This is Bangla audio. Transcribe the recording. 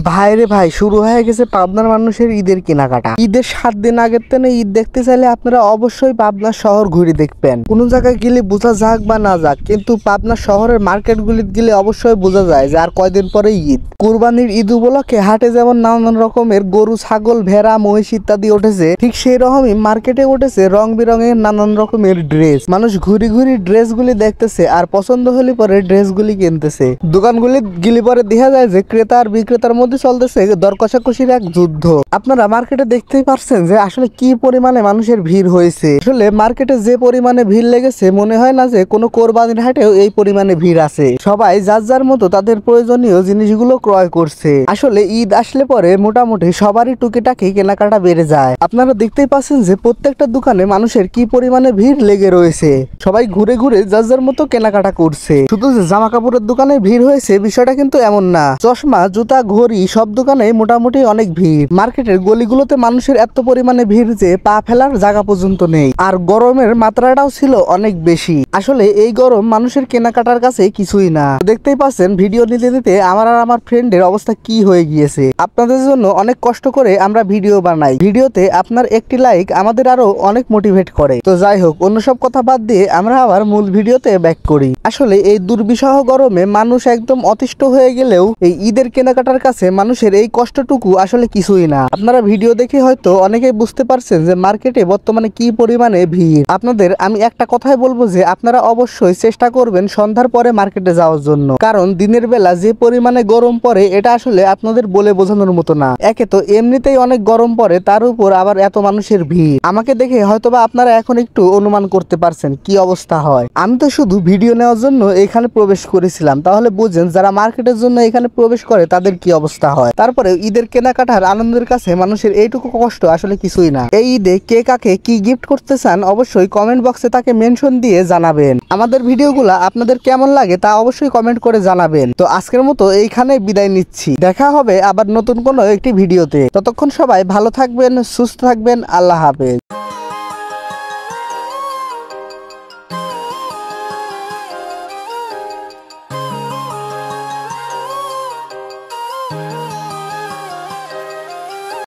ভাইরে ভাই, শুরু হয়ে গেছে পাবনার মানুষের ঈদের কেনাকাটা। ঈদের 7 দিন আগের থেকে ঈদ দেখতে চাইলে আপনারা অবশ্যই পাবনা শহর ঘুরে দেখবেন। কোন জায়গায় গেলে বোঝা যাক বা না যাক, কিন্তু পাবনা শহরের মার্কেট গুলিতে গেলে অবশ্যই বোঝা যায় যে আর কয়দিন পরে ঈদ। কুরবানির ঈদ উপলক্ষে হাটে যেমন নানান রকমের গরু, ছাগল, ভেড়া, মহিষ ইত্যাদি উঠেছে, ঠিক সেই রকমই মার্কেটে উঠেছে রং বেরঙের নানান রকমের ড্রেস। মানুষ ঘুরি ঘুরি ড্রেস গুলি দেখতেছে আর পছন্দ হলে পরে ড্রেস গুলি কিনতেছে। দোকানগুলি গেলে পরে দেখা যায় যে ক্রেতা আর বিক্রেতার মধ্যে চলতেছে দর কষাকষির এক যুদ্ধ। আপনারা মার্কেটে দেখতেই পারছেন যে আসলে কি পরিমাণে মানুষের ভিড় হয়েছে। আসলে মার্কেটে যে পরিমাণে ভিড় লেগেছে, মনে হয় না যে কোনো কোরবানির হাটেও এই পরিমাণে ভিড় আছে। সবাই যার যার মতো তাদের প্রয়োজনীয় জিনিসগুলো ক্রয় করছে। আসলে ঈদ আসলে পরে মোটামুটি সবারই টুকিটাকি কেনাকাটা বেড়ে যায়। আপনারা দেখতেই পাচ্ছেন যে প্রত্যেকটা দোকানে মানুষের কি পরিমাণে ভিড় লেগে রয়েছে। সবাই ঘুরে ঘুরে যার যার মতো কেনাকাটা করছে। শুধু যে জামা কাপড়ের দোকানে ভিড় হয়েছে বিষয়টা কিন্তু এমন না, চশমা, জুতা, ঘড়ি সব দোকানে মোটামুটি অনেক ভিড়। মার্কেটের গলিগুলোতে মানুষের এত পরিমাণে ভিড় যে পা ফেলার জায়গা পর্যন্ত নেই। আর গরমের মাত্রাটাও ছিল অনেক বেশি। আসলে এই গরম মানুষের কেনাকাটার কাছে কিছুই না। দেখতেই পাচ্ছেন ভিডিও নিতে নিতে আমার আর আমার ফ্রেন্ডের অবস্থা কি হয়ে গিয়েছে। আপনাদের জন্য অনেক কষ্ট করে আমরা ভিডিও বানাই। ভিডিওতে আপনার একটি লাইক আমাদের আরো অনেক মোটিভেট করে। তো যাই হোক, অন্য সব কথা বাদ দিয়ে আমরা আবার মূল ভিডিওতে ব্যাক করি। আসলে এই দুর্বিষহ গরমে মানুষ একদম অতিষ্ঠ হয়ে গেলেও এই ঈদের কেনাকাটার কাছে মানুষের এই কষ্টটুকু আসলে কিছুই না। আপনারা ভিডিও দেখে হয়তো অনেকেই বুঝতে পারছেন যে মার্কেটে বর্তমানে কি পরিমাণে ভিড়। আপনাদের আমি একটা কথাই বলবো যে আপনারা অবশ্যই চেষ্টা করবেন সন্ধ্যার পরে মার্কেটে যাওয়ার জন্য, কারণ দিনের বেলা যে পরিমাণে গরম পড়ে এটা আসলে আপনাদের বলে বোঝানোর মতো না। একে তো এমনিতেই অনেক গরম পড়ে, তার উপর আবার এত মানুষের ভিড়। আমাকে দেখে হয়তোবা আপনারা এখন একটু অনুমান করতে পারছেন কি অবস্থা হয়। আমি তো শুধু ভিডিও নেওয়ার জন্য এখানে প্রবেশ করেছিলাম, তাহলে বুঝেন যারা মার্কেটের জন্য এখানে প্রবেশ করে তাদের কি অবস্থা হয়। তারপরে ঈদের কেনাকাটার আনন্দের কাছে মানুষের এইটুকু কষ্ট আসলে কিছুই না। এই ঈদে কে কাকে কি গিফট করতে চান অবশ্যই কমেন্ট বক্সে তাকে মেনশন দিয়ে জানাবেন। আমাদের ভিডিওগুলা আপনাদের কেমন লাগে তা অবশ্যই কমেন্ট করে জানাবেন। তো আজকের মতো এইখানে বিদায় নিচ্ছি। দেখা হবে আবার নতুন কোনো একটি ভিডিওতে। ততক্ষণ সবাই ভালো থাকবেন, সুস্থ থাকবেন। আল্লাহ হাফেজ।